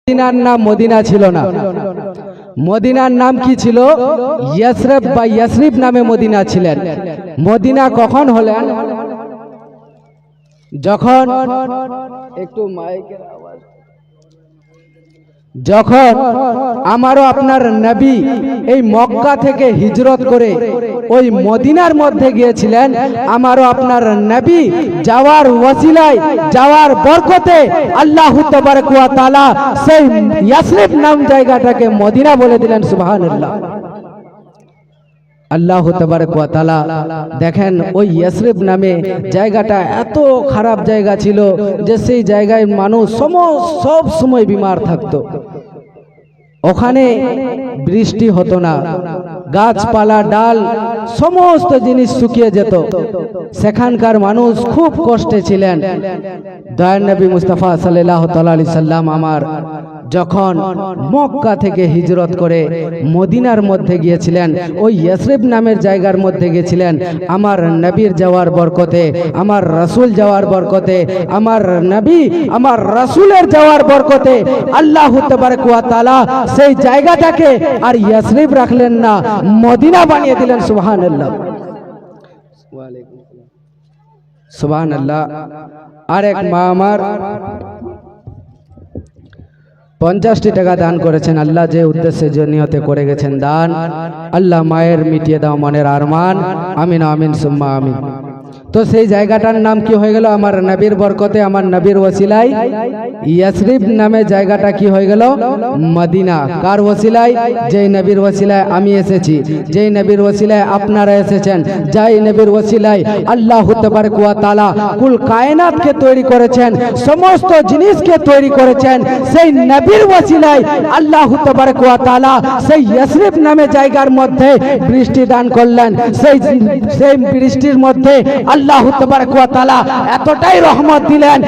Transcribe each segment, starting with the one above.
মদিনার নাম মদিনা ছিল না, মদিনার নাম কি ছিল? ইয়াসরিব বা ইয়াসরিব নামে মদিনা ছিলেন। মদিনা কখন হলেন? যখন একটু মাইকের আওয়াজ, যখন আমারও আপনার নবী এই মক্কা থেকে হিজরত করে ওই মদিনার মধ্যে গিয়েছিলেন, আমারও আপনার নবী যাওয়ার ওয়াসিলায়, যাওয়ার বরকতে আল্লাহ তাবারক ওয়া তাআলা সেই ইয়াসরিব নাম জায়গাটাকে মদিনা বলে দিলেন। সুবহানাল্লাহ। আল্লাহ তাবারক ওয়া তাআলা দেখেন ওই ইয়াসরিব নামে জায়গাটা এত খারাপ জায়গা ছিল যে সেই জায়গায় মানুষ সব সময় বিমার থাকতো। ওখানে বৃষ্টি হতো না, গাছপালা ডাল সমস্ত জিনিস শুকিয়ে যেত। সেখানকার মানুষ খুব কষ্টে ছিলেন। দয়ার নবী মুস্তাফা সাল্লাল্লাহু তাআলা আলাইহি সাল্লাম আমার যখন মক্কা থেকে হিজরত করে মদিনার মধ্যে গিয়েছিলেন, ওই ইয়াসরিব নামের জায়গার মধ্যে গিয়েছিলেন, আমার নবীর যাওয়ার বরকতে, আমার রাসূল যাওয়ার বরকতে, আমার নবী আমার রাসূলের যাওয়ার বরকতে আল্লাহ তাবারক ওয়া তাআলা সেই জায়গাটাকে আর ইয়াসরিব রাখলেন না, মদিনা বানিয়ে দিলেন। সুবহানাল্লাহ, সুবহানাল্লাহ। আরেক মা আমার 50টি টাকা দান করেছেন। আল্লাহ যে উদ্দেশ্যে যে নিয়তে করে গেছেন দান, আল্লাহ মায়ের মিটিয়ে দাও মনের আরমান। আমিন আমিন সুম্মা আমিন। তো সেই জায়গাটার নাম কি হয়ে গেল? আমার নবীর বরকতে, আমার নবীর ওসিলায় ইয়াসরিব নামে জায়গাটা কি হয়ে গেল? মদিনা। কার ওসিলায়? যেই নবীর ওসিলায় আমি এসেছি, যেই নবীর ওসিলায় আপনারা এসেছেন, যেই নবীর ওসিলায় আল্লাহ তাবারক ওয়া তাআলা কুল কায়নাতকে তৈরি করেছেন, সমস্ত জিনিসকে তৈরি করেছেন, সেই নবীর ওসিলায় আল্লাহ তাবারক ওয়া তাআলা সেই ইয়াসরিব নামে জায়গার মধ্যে বৃষ্টি দান করলেন। সেই বৃষ্টির মধ্যে আল্লাহ তাবারক ওয়া তাআলা এতটাই রহমত দিলেন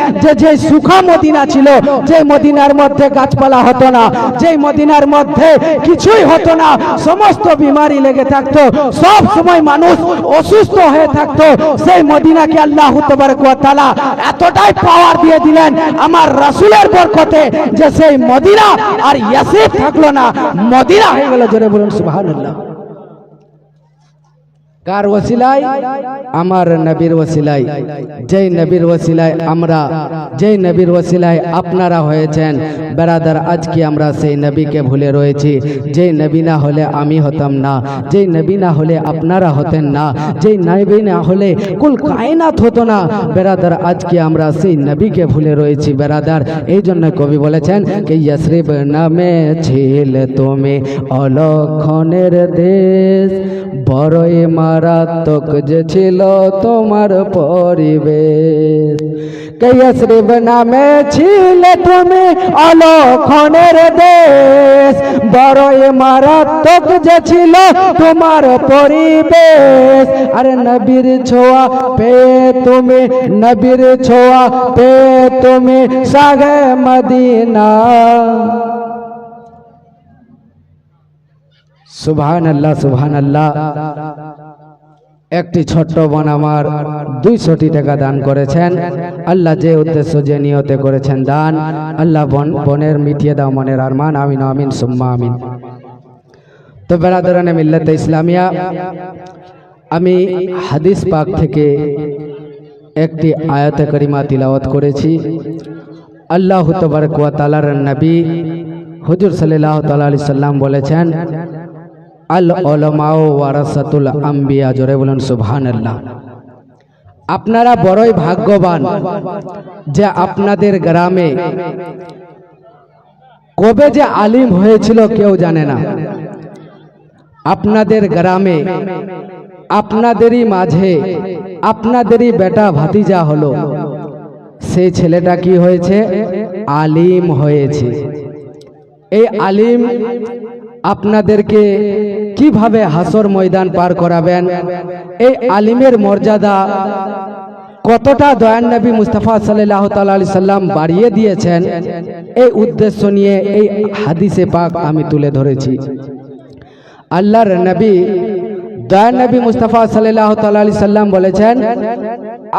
যে সুখা মদিনা ছিল, যে মদিনার মধ্যে গাছপালা হতো না, যে মদিনার মধ্যে কিছুই হতো না, সমস্ত বিমারি লেগে থাকতো, সব সময় মানুষ অসুস্থ হয়ে থাকতো, সেই মদিনাকে আল্লাহ তাবারক ওয়া তাআলা এতটাই পাওয়ার দিয়ে দিলেন আমার রাসূলের বরকতে যে সেই মদিনা আর ইয়াসরিব থাকলো না, মদিনা হয়ে গেল। জোরে বলুন সুবহানাল্লাহ। কার ওসিলায়? আমার নবীর ওসিলায়। যেই নবীর ওসিলায় আমরা, যেই নবীর ওসিলায় আপনারা হয়েছেন বেরাদার, আজকে আমরা সেই নবীকে ভুলে রয়েছি। যেই নবী না হলে আমি হতাম না, যেই নবী না হলে আপনারা হতেন না, যেই নবী না হলে কুল কায়নাত হতো না বেরাদার, আজকে আমরা সেই নবীকে ভুলে রয়েছি বেরাদার। এই জন্য কবি বলেছেন যে ইয়াসরিব নামে ছিল তুমি অলক্ষণের দেশ, বড়ই মারাত্মক যে ছিল তোমার পরিবেশ। ইয়াসরিব নামে ছিল তুমি অলক্ষণের দেশ, বড়ই মারাত্মক যে ছিল তোমার পরিবেশ। আরে নবীর ছোঁয়া পেয়ে তুমি, নবীর ছোঁয়া পেয়ে তুমি সাগে মদিনা। সুবহানাল্লাহ, সুবহানাল্লাহ। একটি ছোট্ট বোন আমার 200টি টাকা দান করেছেন। আল্লাহ যে উদ্দেশ্য যে নিয়তে করেছেন দান, আল্লাহ বোনের মিটিয়ে দাও মনের আরমান। আমিন আমিন সুম্মা আমিন। তো বেরাদরানে মিল্লাতে ইসলামিয়া, আমি হাদিস পাক থেকে একটি আয়াতে কারিমা তিলাওয়াত করেছি। আল্লাহ তাবারক ওয়া তাআলার নবী হুজুর সাল্লাল্লাহু তাআলা আলাইহি সাল্লাম বলেছেন, আল উলামাউ ওয়ারাসাতুল আম্বিয়া। জোরে বলুন সুবহানাল্লাহ। আপনারা বড়ই ভাগ্যবান যে আপনাদের গ্রামে কবে যে আলিম হয়েছিল কেউ জানে না। আপনাদের গ্রামে আপনাদেরই মাঝে আপনাদেরই বেটা ভাতিজা হলো, সেই ছেলেটা কি হয়েছে? আলিম হয়েছে। এই আলিম আপনাদেরকে কিভাবে হাসর ময়দান পার করাবেন, এই আলিমের মর্যাদা কতটা দয়ান নবী মুস্তাফা সাল্লাল্লাহু তাআলা আলাইহি সাল্লাম বাড়িয়ে দিয়েছেন, এই উদ্দেশ্য নিয়ে এই হাদিসে পাক আমি তুলে ধরেছি। আল্লাহর নবী দয়ার নবী মুস্তাফা সাল্লাল্লাহু তাআলা আলাইহি সাল্লাম বলেছেন,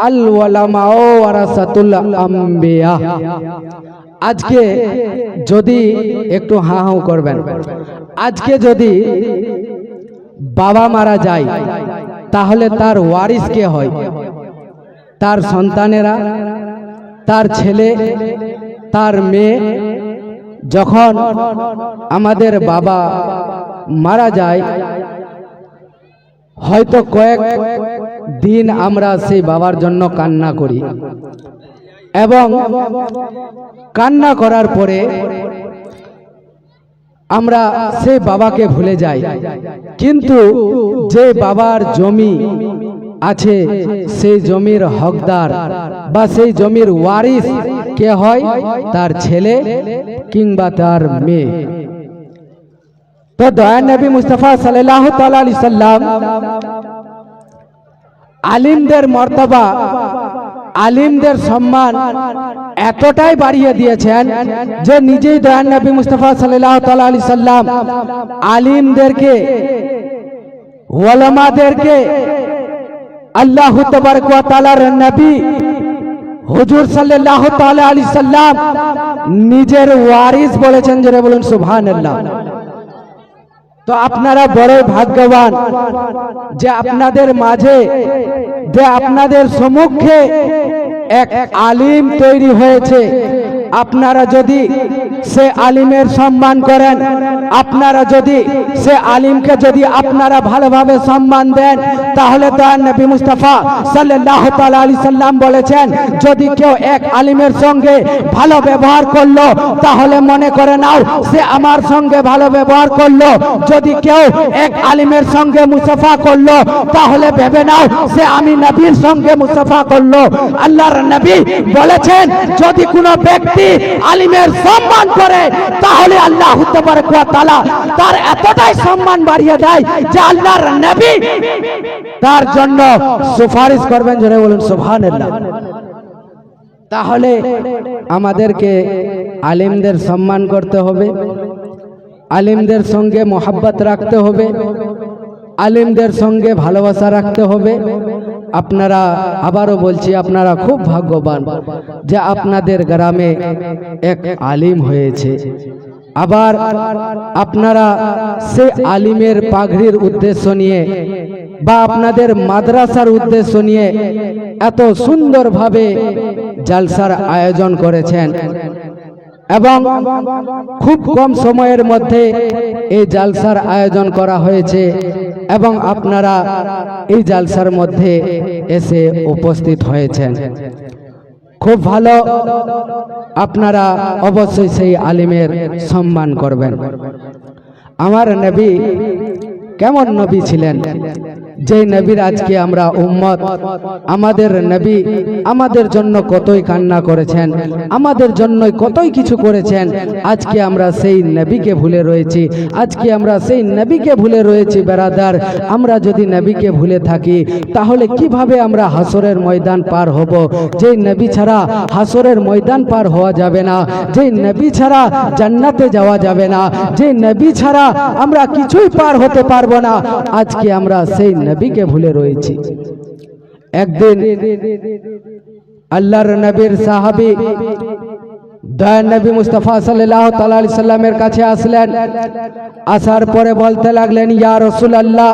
আল উলামাউ ওয়ারাসাতুল আম্বিয়া। আজকে যদি একটু হাঁ হাঁ করবেন, আজকে যদি বাবা মারা যায় তাহলে তার ওয়ারিস কে হয়? তার সন্তানেরা, তার ছেলে, তার মেয়ে। যখন আমাদের বাবা মারা যায়, হয়তো কয়েক দিন আমরা সেই বাবার জন্য কান্না করি, এবং কান্না করার পরে আমরা সেই বাবাকে ভুলে যাই। কিন্তু যে বাবার জমি আছে, সেই জমির হকদার বা সেই জমির ওয়ারিস কে হয়? তার ছেলে কিংবা তার মেয়ে। তো দয়ার নবী মুস্তাফা সাল্লাল্লাহু তাআলা আলাইহি সাল্লাম আলিমদের মর্তবা, আলিমদের সম্মান এতটাই বাড়িয়ে দিয়েছেন যে নিজেই দয়ার নবী মুস্তাফা সাল্লাল্লাহু তাআলা আলাইহি সাল্লাম আলিমদেরকে, ওলামাদেরকে আল্লাহ তাবারক ওয়া তাআলার নবী হুজুর সাল্লাল্লাহু তাআলা আলাইহি সাল্লাম নিজের ওয়ারিস বলেছেন। যারা বলুন সুবহানাল্লাহ। তো আপনারা বড় ভাগ্যবান যে আপনাদের মাঝে, যে আপনাদের সম্মুখে এক আলিম তৈরি হয়েছে। আপনারা যদি সে আলিমের সম্মান করেন, আপনারা যদি সে আলিমকে যদি আপনারা ভালোভাবে সম্মান দেন, তাহলে দয়ার নবী মুস্তাফা সাল্লাল্লাহু তাআলা আলাইহি সাল্লাম বলেছেন, যদি কেউ এক আলিমের সঙ্গে ভালো ব্যবহার করলো তাহলে মনে করে নাও সে আমার সঙ্গে ভালো ব্যবহার করলো। যদি কেউ এক আলিমের সঙ্গে মুসাফা করলো তাহলে ভেবে নাও সে আমি নবীর সঙ্গে মুসাফা করলো। আল্লাহর নবী বলেছেন, যদি কোনো ব্যক্তি আলিমের সম্মান করে তাহলে আল্লাহ তাবারক ওয়া তাআলা তার এতটাই সম্মান বাড়িয়ে দেয় যে আল্লাহর নবী তার জন্য সুপারিশ করবেন। জোরে বলুন সুবহানাল্লাহ। তাহলে আমাদেরকে আলিমদের সম্মান করতে হবে, আলিমদের সঙ্গে মোহাব্বত রাখতে হবে, আলিমদের সঙ্গে ভালোবাসা রাখতে হবে। আপনারা, আবারও বলছি, আপনারা খুব ভাগ্যবান যে আপনাদের গ্রামে এক আলিম হয়েছে। আবার আপনারা সে আলিমের পাগড়ির উদ্দেশ্য নিয়ে বা আপনাদের মাদ্রাসার উদ্দেশ্য নিয়ে এত সুন্দরভাবে জালসার আয়োজন করেছেন, এবং খুব কম সময়ের মধ্যে এই জালসার আয়োজন করা হয়েছে, এবং আপনারা এই জালসার মধ্যে এসে উপস্থিত হয়েছেন। খুব ভালো, আপনারা অবশ্যই সেই আলিমের সম্মান করবেন। আমার নবী কেমন নবী ছিলেন, যে নবীর আজকে আমরা উম্মত। আমাদের নবী আমাদের জন্য কতই কান্না করেছেন, আমাদের জন্য কতই কিছু করেছেন। আজকে আমরা সেই নবীকে ভুলে রয়েছি, আজকে আমরা সেই নবীকে ভুলে রয়েছি। বেরাদার, আমরা যদি নবীকে ভুলে থাকি তাহলে কিভাবে আমরা হাসরের ময়দান পার হব? যে নবী ছাড়া হাসরের ময়দান পার হওয়া যাবে না, যে নবী ছাড়া জান্নাতে যাওয়া যাবে না, যে নবী ছাড়া আমরা কিছুই পার হতে পারবো না। আজকে আমরা সেই নবীকে ভুলে রয়েছি। একদিন আল্লাহর নবীর সাহাবী দয়ার নবী মুস্তাফা সাল্লাল্লাহু তাআলা আলাইহি সাল্লামের কাছে আসলেন। আসার পরে বলতে লাগলেন, ইয়া রাসূলুল্লাহ,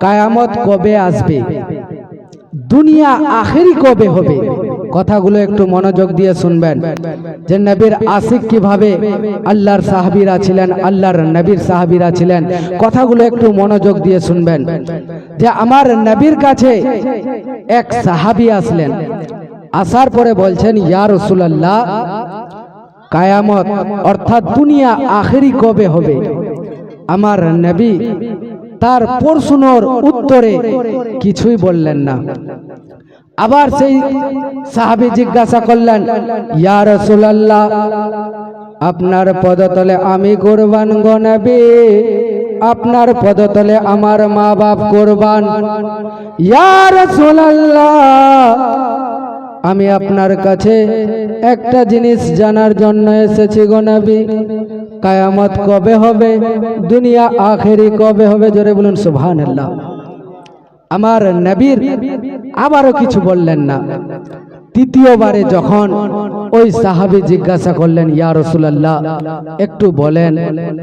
কিয়ামত কবে আসবে? দুনিয়া আখেরি কবে হবে? কথাগুলো একটু মনোযোগ দিয়ে শুনবেন যে নবীর আশিক কিভাবে আল্লাহর সাহাবীরা ছিলেন, আল্লাহর নবীর সাহাবীরা ছিলেন। কথাগুলো একটু মনোযোগ দিয়ে শুনবেন যে আমার নবীর কাছে এক সাহাবী আসলেন। আসার পরে বলছেন, ইয়া রাসূলুল্লাহ, কিয়ামত অর্থাৎ দুনিয়া আখেরি কবে হবে? আমার নবী তার প্রশ্নের উত্তরে কিছুই বললেন না। আবার সেই সাহাবী জিজ্ঞাসা করলেন, ইয়া রাসূলুল্লাহ, আপনার পদতলে আমি কুরবান গো নবী, আপনার পদতলে আমার মা বাপ কুরবান। ইয়া রাসূলুল্লাহ, আমি আপনার কাছে একটা জিনিস জানার জন্য এসেছি গো নবী। কায়ামত কবে হবে, দুনিয়া আখেরি কবে হবে, জোরে বলুন সুবহানাল্লাহ। আমার নবীর আবারও কিছু বললেন না। তৃতীয়বারে যখন ওই সাহাবী জিজ্ঞাসা করলেন, ইয়া রাসূলুল্লাহ একটু বলেন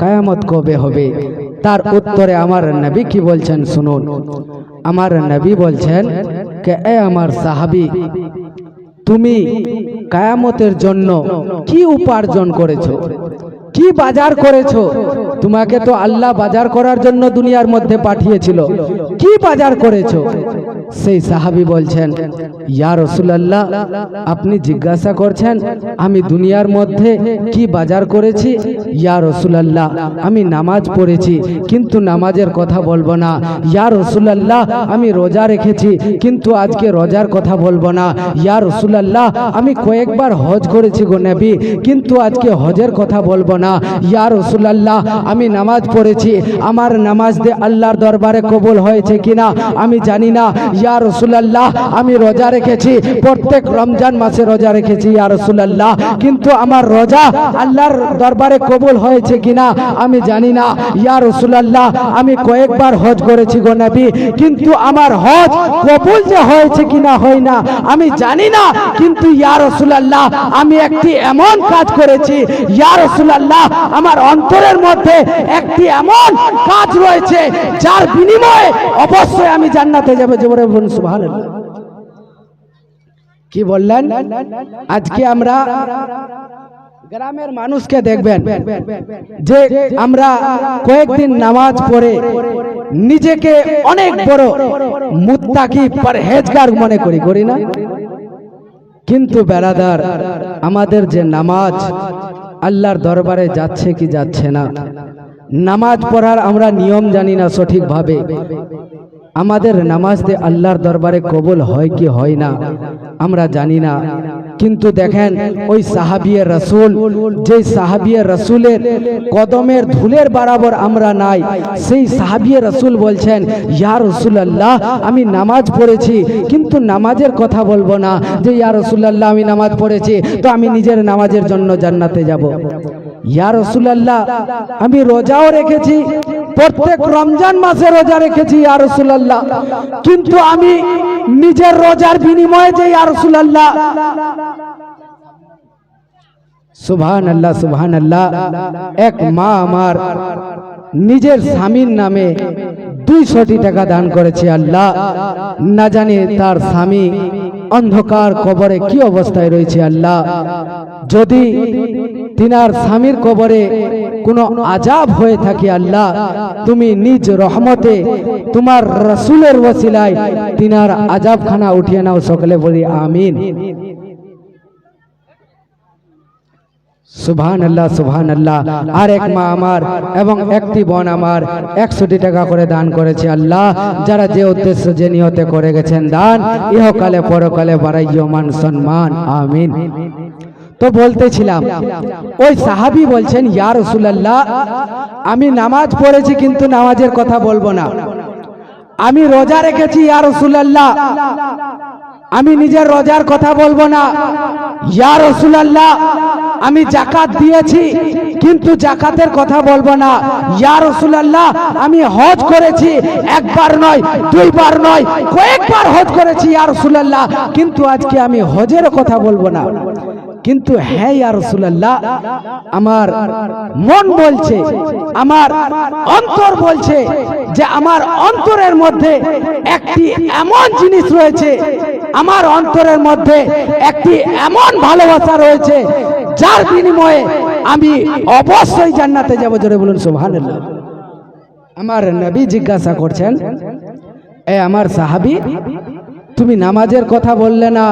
কায়ামত কবে হবে, তার উত্তরে আমার নবী কি বলছেন শুনুন। আমার নবী বলছেন কে এ আমার সাহাবী, তুমি কায়ামতের জন্য কি উপার্জন করেছো, কি বাজার করেছো? তোমাকে তো আল্লাহ বাজার করার জন্য দুনিয়ার মধ্যে পাঠিয়েছিল, কি বাজার করেছো? সেই সাহাবী বলছেন, ইয়া রাসূলুল্লাহ আপনি জিজ্ঞাসা করছেন আমি দুনিয়ার মধ্যে কি বাজার করেছি? ইয়া রাসূলুল্লাহ আমি নামাজ পড়েছি কিন্তু নামাজের কথা বলবো না। ইয়া রাসূলুল্লাহ আমি রোজা রেখেছি কিন্তু আজকে রোজার কথা বলবো না। ইয়া রাসূলুল্লাহ আমি কয়েকবার হজ করেছি গো নবী কিন্তু আজকে হজের কথা বলবো না। ইয়া রাসূলুল্লাহ আমি নামাজ পড়েছি, আমার নামাজ দিয়ে আল্লাহর দরবারে কবুল হয়েছে কিনা আমি জানি না। ইয়া রাসূলুল্লাহ আমি রোজা রেখেছি, প্রত্যেক রমজান মাসে রোজা রেখেছি ইয়া রাসূলুল্লাহ, কিন্তু আমার রোজা আল্লাহর দরবারে কবুল হয়েছে কিনা আমি জানি না। ইয়া রাসূলুল্লাহ আমি কয়েকবার হজ করেছি গো নবী কিন্তু আমার হজ কবুল যে হয়েছে কিনা হয় না আমি জানি না। কিন্তু ইয়া রাসূলুল্লাহ আমি একটি এমন কাজ করেছি, ইয়া রাসূলুল্লাহ আমার অন্তরের মধ্যে একটি এমন কাজ রয়েছে যার বিনিময়ে অবশ্যই আমি জান্নাতে যাব। জোরে বলুন সুবহানাল্লাহ। কি বললেন? আজকে আমরা গ্রামের মানুষকে দেখবেন যে আমরা কয়েকদিন নামাজ পড়ে নিজেকে অনেক বড় মুত্তাকি পরহেজগার মনে করি না? কিন্তু বেরাদার আমাদের যে নামাজ আল্লাহর দরবারে যাচ্ছে কি যাচ্ছে না, নামাজ পড়ার আমরা নিয়ম জানি না সঠিকভাবে, আমাদের নামাজ দিয়ে আল্লাহর দরবারে কবুল হয় কি হয় না আমরা জানি না। কিন্তু দেখেন ওই সাহাবিয়ে রাসূল, যে সাহাবিয়ে রাসূলের কদমের ধুলের বরাবর আমরা নাই, সেই সাহাবিয়ে রাসূল বলছেন ইয়া রাসূলুল্লাহ আমি নামাজ পড়েছি কিন্তু নামাজের কথা বলবো না যে ইয়া রাসূলুল্লাহ আমি নামাজ পড়েছি তো আমি নিজের নামাজের জন্য জান্নাতে যাব। ইয়া রাসূলুল্লাহ আমি রোজাও রেখেছি, প্রত্যেক রমজান মাসে রোজা রেখেছি ইয়া রাসূলুল্লাহ, কিন্তু আমি নিজের রোজার বিনিময়ে যে ইয়া রাসূলুল্লাহ। সুবহানাল্লাহ সুবহানাল্লাহ। এক মা আমার নিজের স্বামীর নামে 200 টাকা দান করেছে। আল্লাহ না জানে তার স্বামী অন্ধকার কবরে কি অবস্থায় রয়েছে। আল্লাহ যদি তিনার স্বামীর কবরে কোনো আযাব হয়ে থাকে আল্লাহ তুমি নিজ রহমতে তোমার রাসূলের ওসিলায় তিনার আযাবখানা উঠিয়ে নাও, সকলে বলি আমিন। সুবহানাল্লাহ সুবহানাল্লাহ। আর এক মা আমার এবং একটি বোন আমার 100 টাকা করে দান করেছে। আল্লাহ যারা যে উদ্দেশ্য যে নিয়তে করে গেছেন দান, ইহকালে পরকালে বাড়াইও মান সম্মান, আমিন। তো বলতেছিলাম ওই সাহাবী বলছেন ইয়া রাসূলুল্লাহ আমি নামাজ পড়েছি কিন্তু নামাজের কথা বলবো না, আমি রোজা রেখেছি ইয়া রাসূলুল্লাহ আমি নিজের রোজার কথা বলবো না, ইয়া রাসূলুল্লাহ আমি যাকাত দিয়েছি কিন্তু যাকাতের কথা বলবো না, ইয়া রাসূলুল্লাহ আমি হজ করেছি, একবার নয় দুইবার নয় কয়েকবার হজ করেছি ইয়া রাসূলুল্লাহ, কিন্তু আজকে আমি হজের কথা বলবো না। কিন্তু হ্যাঁ ইয়া রাসূলুল্লাহ আমার মন বলছে, আমার অন্তর বলছে যে আমার অন্তরের মধ্যে একটি এমন জিনিস রয়েছে, আমার অন্তরের মধ্যে একটি এমন ভালোবাসা রয়েছে যার বিনিময়ে আমি অবশ্যই জান্নাতে যাব। জোরে বলুন সুবহানাল্লাহ। আমার নবী জিজ্ঞাসা করছেন এ আমার সাহাবী তুমি নামাজের কথা বললে না,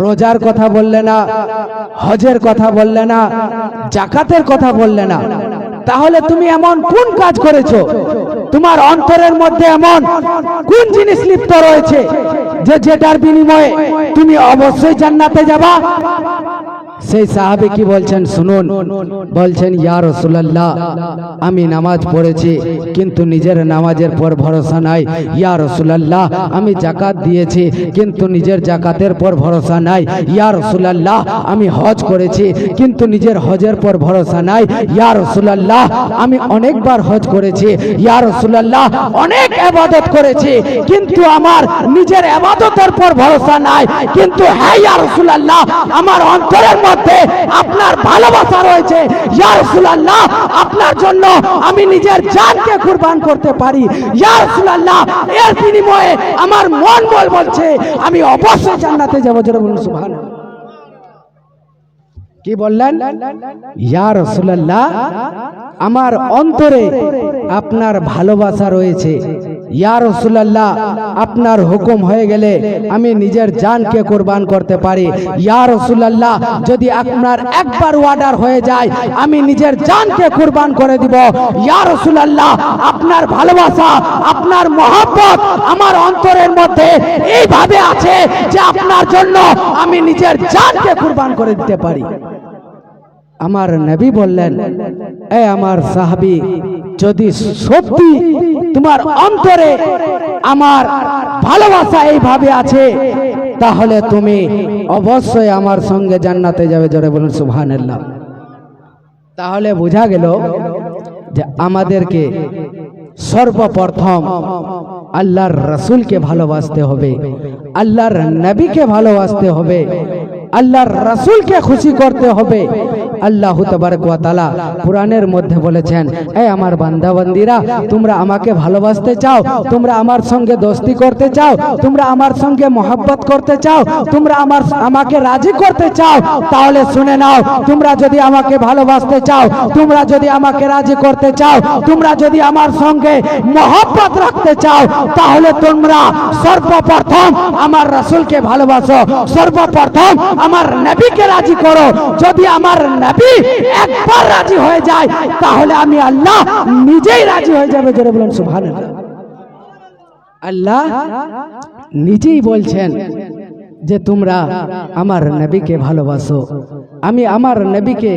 রোজার কথা বললে না, হজের কথা বললে না, যাকাতের কথা বললে না, তাহলে তুমি এমন কোন কাজ করেছো, তোমার অন্তরের মধ্যে এমন কোন জিনিস লিপ্ত রয়েছে যে যেটার বিনিময়ে তুমি অবশ্যই জান্নাতে যাবা? সেই সাহাবী কি বলছেন শুনুন, বলছেন ইয়া রাসূলুল্লাহ আমি নামাজ পড়েছি কিন্তু নিজের নামাজের পর ভরসা নাই। ইয়া রাসূলুল্লাহ আমি যাকাত দিয়েছি কিন্তু নিজের যাকাতের পর ভরসা নাই। ইয়া রাসূলুল্লাহ আমি হজ করেছি কিন্তু নিজের হজের পর ভরসা নাই। ইয়া রাসূলুল্লাহ আমি অনেকবার হজ করেছি। ইয়া রাসূলুল্লাহ অনেক ইবাদত করেছি কিন্তু আমার নিজের ইবাদতের পর ভরসা নাই। কিন্তু হ্যাঁ ইয়া রাসূলুল্লাহ আমার অন্তরের মধ্যে আপনার ভালোবাসা রয়েছে। ইয়া রাসূলুল্লাহ আপনার জন্য আমি নিজের জানকে কুরবান করতে পারি। ইয়া রাসূলুল্লাহ এর বিনিময়ে আমার মন বলছে আমি অবশ্যই জান্নাতে যাব। জোরে বলুন সুবহানাল্লাহ। কি বললেন? ইয়া রাসূলুল্লাহ আমার অন্তরে আপনার ভালোবাসা রয়েছে। ইয়া রাসূলুল্লাহ আপনার হুকুম হয়ে গেলে আমি নিজের জানকে কুরবান করতে পারি। ইয়া রাসূলুল্লাহ যদি আপনার একবার অর্ডার হয়ে যায় আমি নিজের জানকে কুরবান করে দিব। ইয়া রাসূলুল্লাহ আপনার ভালোবাসা আপনার মহব্বত আমার অন্তরের মধ্যে এইভাবে আছে যে আপনার জন্য আমি নিজের জানকে কুরবান করে দিতে পারি। আমার নবী বললেন এ আমার সাহাবী যদি সত্যি তোমার অন্তরে আমার ভালোবাসা এইভাবে আছে তাহলে তুমি অবশ্যই আমার সঙ্গে জান্নাতে যাবে। জোরে বলুন সুবহানাল্লাহ। তাহলে বোঝা গেল যে আমাদেরকে সর্বপ্রথম আল্লাহর রাসূলকে ভালোবাসতে হবে, আল্লাহর নবীকে ভালোবাসতে হবে, আল্লাহর রাসূলকে খুশি করতে হবে। আল্লাহ তাবারক ওয়া তাআলা কোরআনের মধ্যে বলেছেন এ আমার বান্দা বান্দীরা তোমরা আমাকে ভালোবাসতে চাও, তোমরা আমার সঙ্গে দোস্তি করতে চাও, তোমরা আমার সঙ্গে মহব্বত করতে চাও, তোমরা আমাকে রাজি করতে চাও, তাহলে শুনে নাও তোমরা যদি আমাকে ভালোবাসতে চাও, তোমরা যদি আমাকে রাজি করতে চাও, তোমরা যদি আমার সঙ্গে মহব্বত রাখতে চাও তাহলে তোমরা সর্বপ্রথম আমার রাসূলকে ভালোবাসো, সর্বপ্রথম আমার নবীকে রাজি করো। যদি আমার নবী একবার রাজি হয়ে যায় তাহলে আমি আল্লাহ নিজেই রাজি হয়ে যাবে। জোরে বলুন সুবহানাল্লাহ। আল্লাহ নিজেই বলছেন যে তোমরা আমার নবীকে ভালোবাসো। আমি আমার নবীকে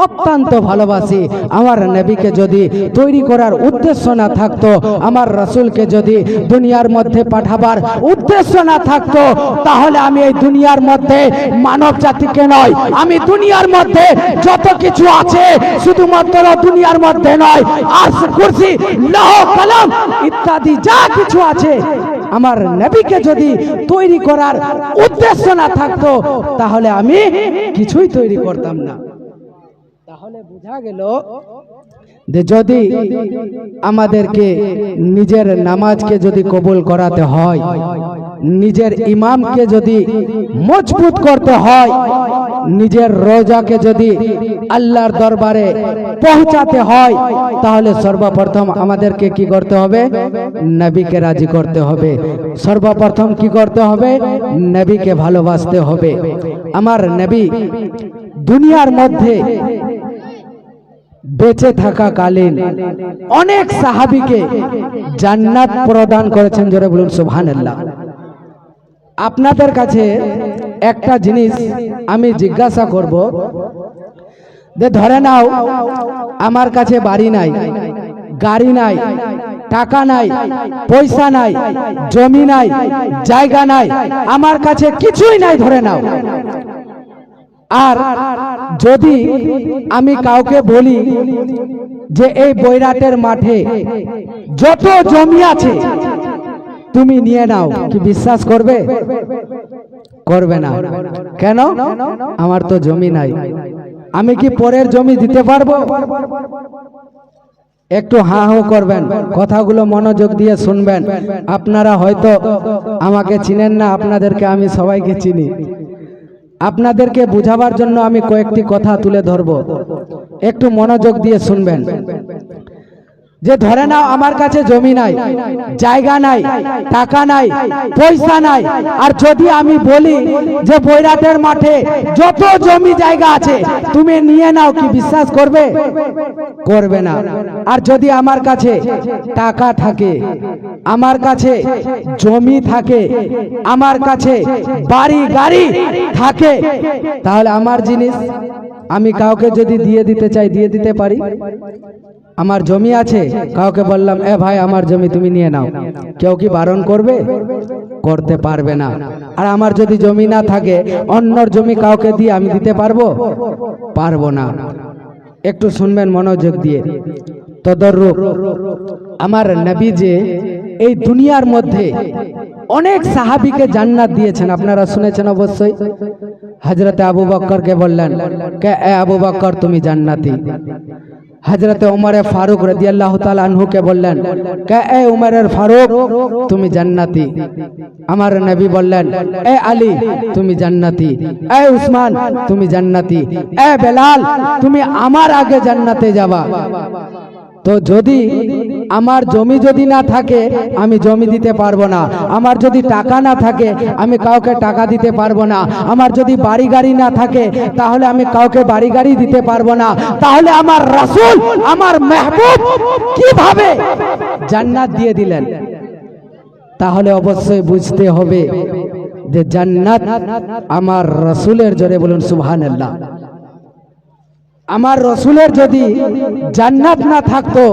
অত্যন্ত ভালোবাসি। আমার নবীকে যদি তৈরি করার উদ্দেশ্য না থাকতো, আমার রাসূলকে যদি দুনিয়ার মধ্যে পাঠাবার উদ্দেশ্য না থাকতো তাহলে আমি এই দুনিয়ার মধ্যে মানব জাতিকে নয়, আমি দুনিয়ার মধ্যে যত কিছু আছে শুধুমাত্র দুনিয়ার মধ্যে নয়, আরশ কুরসি লৌহ কলম ইত্যাদি যা কিছু আছে আমার নবীকে যদি তৈরি করার উদ্দেশ্য না থাকতো তাহলে আমি কিছুই তৈরি করতাম না। তাহলে বোঝা গেল যে যদি আমাদেরকে নিজের নামাজকে যদি কবুল করাতে হয়, নিজের ইমামকে যদি মজবুত করতে হয়, নিজের রোজাকে যদি আল্লাহর দরবারে পৌঁছাতে হয় তাহলে সর্বপ্রথম আমাদেরকে কি করতে হবে? নবীকে রাজি করতে হবে। সর্বপ্রথম কি করতে হবে? নবীকে ভালোবাসতে হবে। আমার নবী দুনিয়ার মধ্যে বেঁচে থাকাকালীন অনেক সাহাবীকে জান্নাত প্রদান করেছেন। জোরে বলুন সুবহানাল্লাহ। আপনাদের কাছে একটা জিনিস আমি জিজ্ঞাসা করব যে ধরে নাও আমার কাছে বাড়ি নাই, গাড়ি নাই, টাকা নাই, পয়সা নাই, জমি নাই, জায়গা নাই, আমার কাছে কিছুই নাই ধরে নাও। আর যদি আমি কাউকে বলি যে এই বৈরাটের মাঠে যত জমি আছে তুমি নিয়ে নাও, কি বিশ্বাস করবে? করবে না। কেন? আমার তো জমি নাই। আমি কি পরের জমি দিতে পারবো? একটু হা হো করবেন, কথাগুলো মনোযোগ দিয়ে শুনবেন। আপনারা হয়তো আমাকে চিনেন না, আপনাদেরকে আমি সবাইকে চিনি। আপনাদেরকে বুঝাবার জন্য আমি কয়েকটি কথা তুলে ধরব, একটু মনোযোগ দিয়ে শুনবেন। যে ধরে নাও আমার কাছে জমি নাই, জায়গা নাই, টাকা নাই, পয়সা নাই, আর যদি আমি বলি যে বৈরাটের মাঠে যত জমি জায়গা আছে তুমি নিয়ে নাও, কি বিশ্বাস করবে? করবে না। আর যদি আমার কাছে টাকা থাকে, আমার কাছে জমি থাকে, আমার কাছে বাড়ি গাড়ি থাকে, তাহলে আমার জিনিস আমি কাউকে যদি দিয়ে দিতে চাই দিয়ে দিতে পারি। আমার জমি আছে, কাউকে বললাম এ ভাই আমার জমি তুমি নিয়ে নাও, কেউ কি বারণ করবে? করতে পারবে না। আর আমার যদি জমি না থাকে, অন্যর জমি কাউকে দিয়ে আমি দিতে পারবো? পারবো না। একটু শুনবেন মনোযোগ দিয়ে। তদরুক, আমার নবী যে এই দুনিয়ার মধ্যে অনেক সাহাবীকে জান্নাত দিয়েছেন, আপনারা শুনেছেন অবশ্যই। হযরতে আবু বকরকে বললেন কে এ আবু বকর তুমি জান্নাতি। হযরতে উমরে ফারুক রাদিয়াল্লাহু তাআলা আনহুকে বললেন কে এ উমরের ফারুক তুমি জান্নাতি। আমার নবী বললেন এ আলী তুমি জান্নাতি, এ উসমান তুমি জান্নাতি, এ বেলাল তুমি আমার আগে জান্নাতে যাবা। তো যদি আমার জমি যদি না থাকে আমি জমি দিতে পারবো না, আমার যদি টাকা না থাকে আমি কাউকে টাকা দিতে পারবো না, আমার যদি বাড়ি গাড়ি না থাকে তাহলে আমি কাউকে বাড়ি গাড়ি দিতে পারবো না, তাহলে আমার রাসূল আমার মেহবুব কিভাবে জান্নাত দিয়ে দিলেন? তাহলে অবশ্যই বুঝতে হবে যে জান্নাত আমার রাসূলের, জোরে বলুন সুবহানাল্লাহ। আমার রসুলের যদি জান্নাত না থাকতো